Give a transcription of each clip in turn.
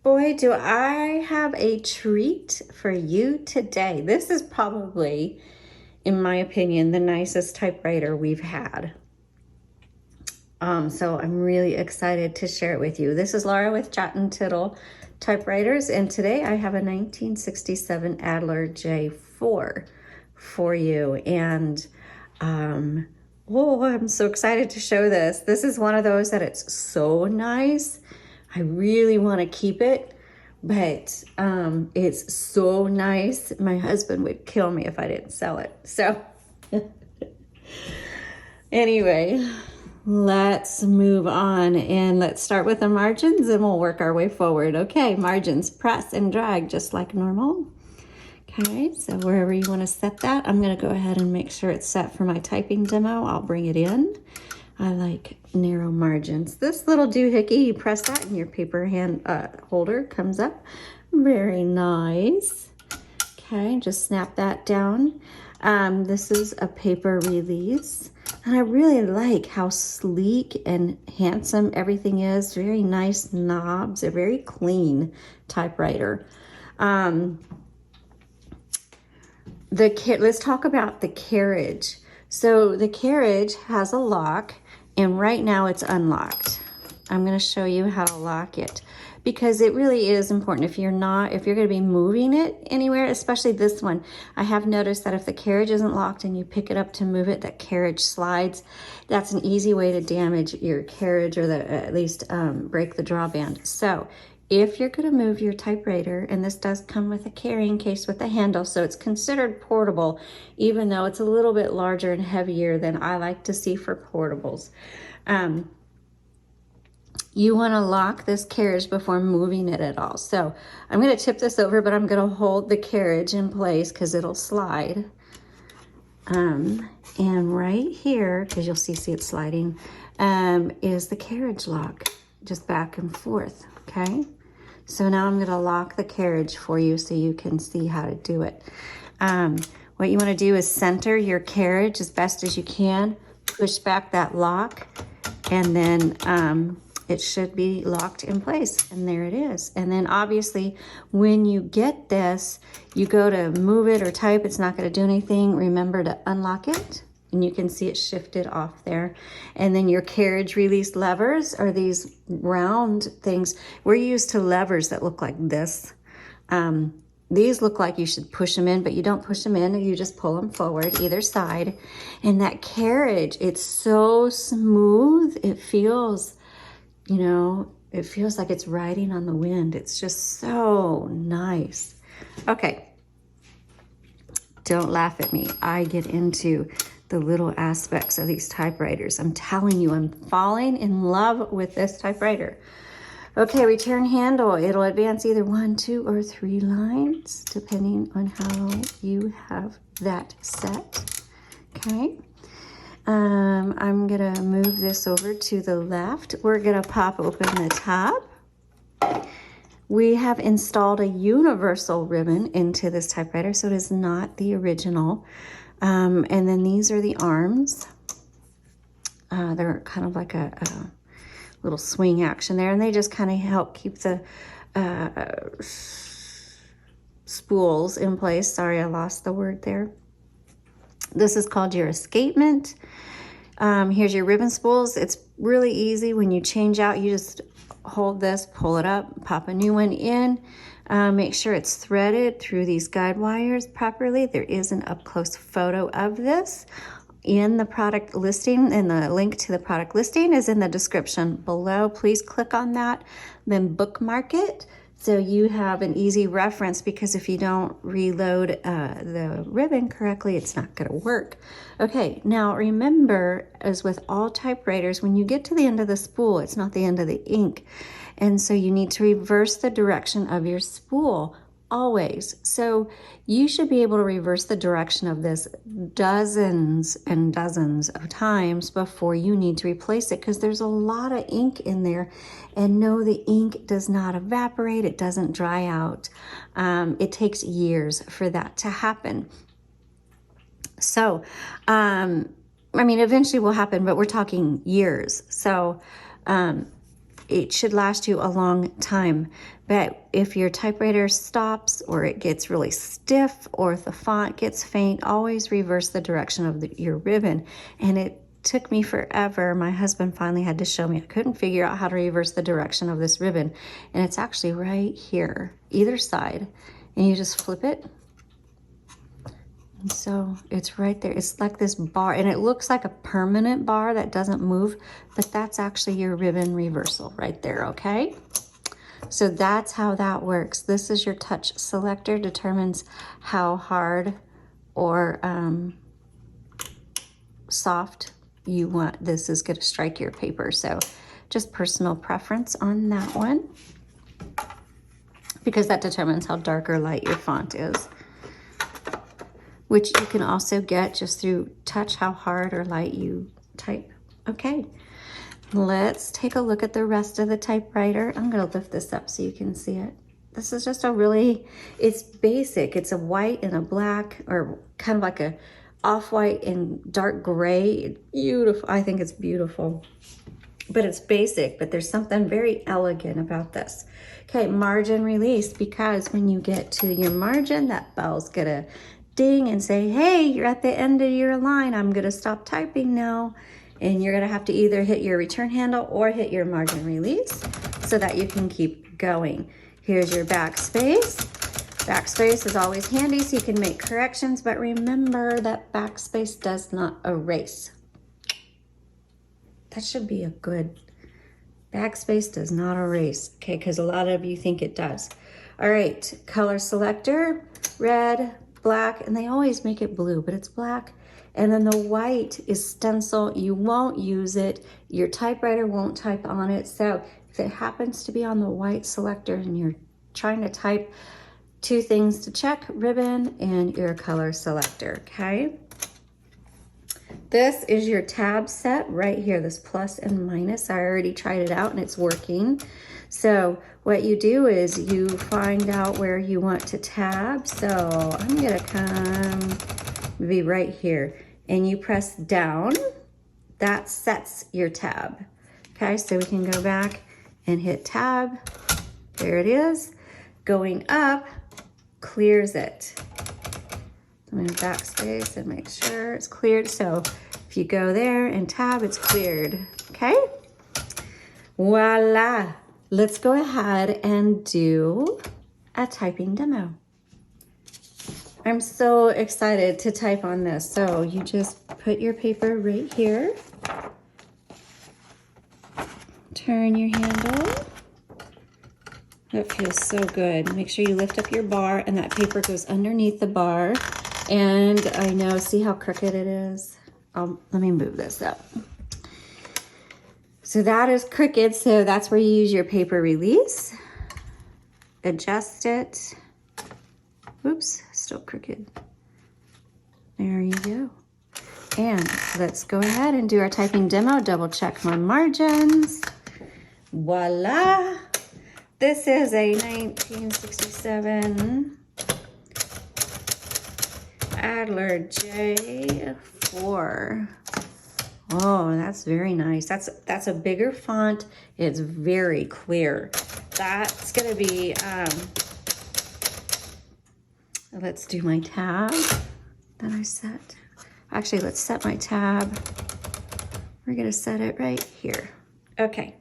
Boy, do I have a treat for you today. This is probably, in my opinion, the nicest typewriter we've had. So I'm really excited to share it with you. This is Laura with Untitled Typewriters, and today I have a 1967 Adler J4 for you. And oh, I'm so excited to show this. This is one of those that it's so nice. I really want to keep it, but it's so nice. My husband would kill me if I didn't sell it. So anyway, let's move on and let's start with the margins and we'll work our way forward. Okay, margins, press and drag just like normal. Okay, so wherever you want to set that, I'm going to go ahead and make sure it's set for my typing demo. I'll bring it in. I like narrow margins. This little doohickey, you press that and your paper hand holder comes up. Very nice. Okay, just snap that down. This is a paper release. And I really like how sleek and handsome everything is. Very nice knobs, a very clean typewriter. Let's talk about the Carriage. So the Carriage has a lock, and right now it's unlocked. I'm going to show you how to lock it because it really is important. If you're going to be moving it anywhere, especially this one, I have noticed that if the Carriage isn't locked and you pick it up to move it, that Carriage slides. That's an easy way to damage your Carriage, or at least break the drawband. So if you're going to move your typewriter, and this does come with a carrying case with a handle, so it's considered portable, even though it's a little bit larger and heavier than I like to see for portables. You want to lock this Carriage before moving it at all. So I'm going to tip this over, but I'm going to hold the Carriage in place because it'll slide. And right here, because you'll see it sliding, is the Carriage lock, just back and forth, okay? So now I'm going to lock the Carriage for you so you can see how to do it. What you want to do is center your Carriage as best as you can, push back that lock, and then it should be locked in place, and there it is. And then obviously when you get this, you go to move it or type, it's not going to do anything. Remember to unlock it, and you can see it shifted off there. And then your Carriage release levers are these round things. We're used to levers that look like this. These look like you should push them in, but you don't push them in, you just pull them forward either side. And that Carriage, it's so smooth. It feels, it feels like it's riding on the wind. It's just so nice. Okay. Don't laugh at me. I get into the little aspects of these typewriters. I'm telling you, I'm falling in love with this typewriter. Okay, return handle. It'll advance either 1, 2, or 3 lines, depending on how you have that set. Okay. I'm gonna move this over to the left. We're gonna pop open the top. We have installed a universal ribbon into this typewriter, so it is not the original. And then these are the arms. They're kind of like a little swing action there, and they just kind of help keep the spools in place. Sorry, I lost the word there. This is called your escapement. Here's your ribbon spools. It's really easy. When you change out, you just hold this, pull it up, pop a new one in. Make sure it's threaded through these guide wires properly. There is an up-close photo of this in the product listing, and the link to the product listing is in the description below. Please click on that, then bookmark it so you have an easy reference, because if you don't reload the ribbon correctly, it's not going to work. Okay, now remember, as with all typewriters, when you get to the end of the spool, it's not the end of the ink. And so you need to reverse the direction of your spool always. So you should be able to reverse the direction of this dozens and dozens of times before you need to replace it, because there's a lot of ink in there. And no, the ink does not evaporate. It doesn't dry out. It takes years for that to happen. So, eventually will happen, but we're talking years. So, it should last you a long time. But if your typewriter stops or it gets really stiff or if the font gets faint, always reverse the direction of your ribbon. And it took me forever. My husband finally had to show me. I couldn't figure out how to reverse the direction of this ribbon. And it's actually right here, either side. And you just flip it. And so it's right there. It's like this bar, and it looks like a permanent bar that doesn't move, but that's actually your ribbon reversal right there, okay? So that's how that works. This is your touch selector, determines how hard or soft you want. This is going to strike your paper. So just personal preference on that one, because that determines how dark or light your font is, which you can also get just through touch, how hard or light you type. Okay, let's take a look at the rest of the typewriter. I'm going to lift this up so you can see it. This is just a really, it's basic. It's a white and a black, or kind of like a off-white and dark gray. Beautiful. I think it's beautiful. But it's basic, but there's something very elegant about this. Okay, margin release, because when you get to your margin, that bell's gonna ding and say, hey, you're at the end of your line. I'm gonna stop typing now. And you're gonna have to either hit your return handle or hit your margin release so that you can keep going. Here's your backspace. Backspace is always handy so you can make corrections, but remember that backspace does not erase. That should be a good, backspace does not erase, okay, because a lot of you think it does. All right, color selector, red, black, and they always make it blue, but it's black. And then the white is stencil. You won't use it. Your typewriter won't type on it. So if it happens to be on the white selector and you're trying to type, two things to check: ribbon and your color selector, okay? This is your tab set right here, this plus and minus. I already tried it out and it's working. So what you do is you find out where you want to tab. So I'm gonna come be right here, and you press down. That sets your tab. Okay, so we can go back and hit tab. There it is. Going up clears it. I'm going to backspace and make sure it's cleared. So if you go there and tab, it's cleared. Okay. Voila. Let's go ahead and do a typing demo. I'm so excited to type on this. So you just put your paper right here. Turn your handle. That feels so good. Make sure you lift up your bar and that paper goes underneath the bar. And I know, see how crooked it is? Let me move this up. So that is crooked, so that's where you use your paper release. Adjust it. Oops, still crooked. There you go. And let's go ahead and do our typing demo. Double check my margins. Voila. This is a 1967 Adler J4. Oh, that's very nice. That's a bigger font. It's very clear. That's gonna be, let's do my tab that I set. Actually, let's set my tab. We're gonna set it right here. Okay.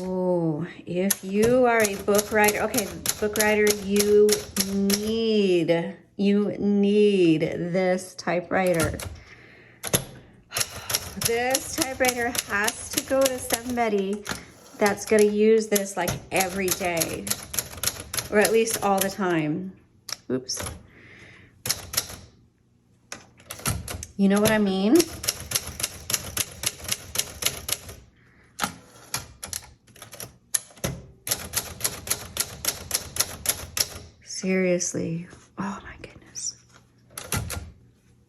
Oh, if you are a book writer, okay, book writer, you need this typewriter. This typewriter has to go to somebody that's going to use this like every day, or at least all the time. Oops. You know what I mean? Seriously. Oh my goodness.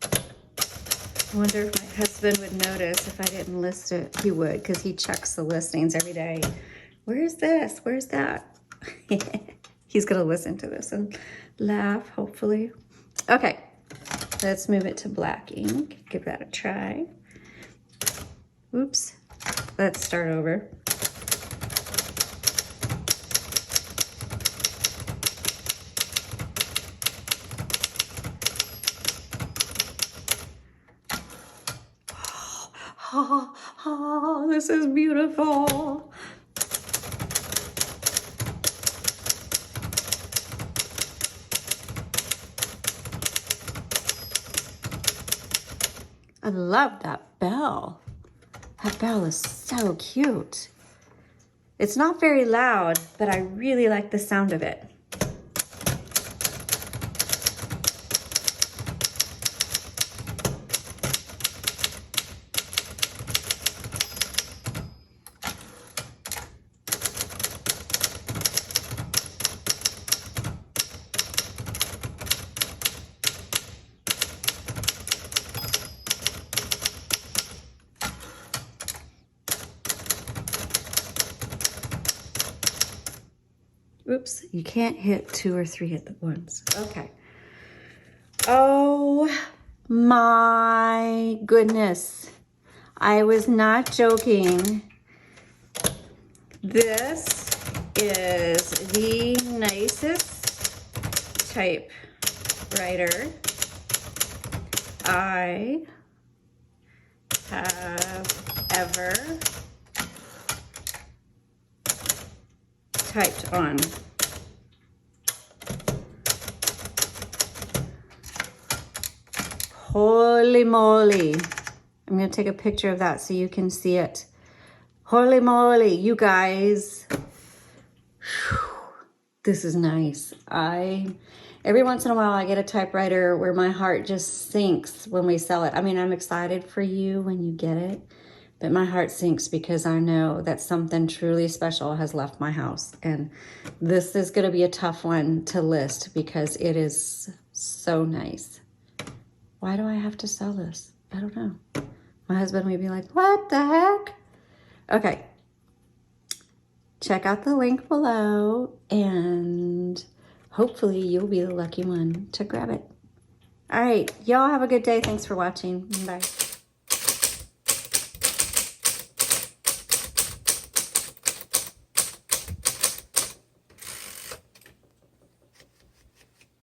I wonder if my husband would notice if I didn't list it. He would, because he checks the listings every day. Where's this? Where's that? He's going to listen to this and laugh, hopefully. Okay. Let's move it to black ink. Give that a try. Oops. Let's start over. Oh, this is beautiful. I love that bell. That bell is so cute. It's not very loud, but I really like the sound of it. Oops, you can't hit 2 or 3 at once. Okay. Oh my goodness. I was not joking. This is the nicest typewriter I have ever typed on. Holy moly. I'm going to take a picture of that so you can see it. Holy moly, you guys. Whew. This is nice. Every once in a while I get a typewriter where my heart just sinks when we sell it. I mean, I'm excited for you when you get it, but my heart sinks because I know that something truly special has left my house. And this is going to be a tough one to list because it is so nice. Why do I have to sell this? I don't know. My husband may be like, what the heck? Okay. Check out the link below and hopefully you'll be the lucky one to grab it. All right. Y'all have a good day. Thanks for watching. Bye.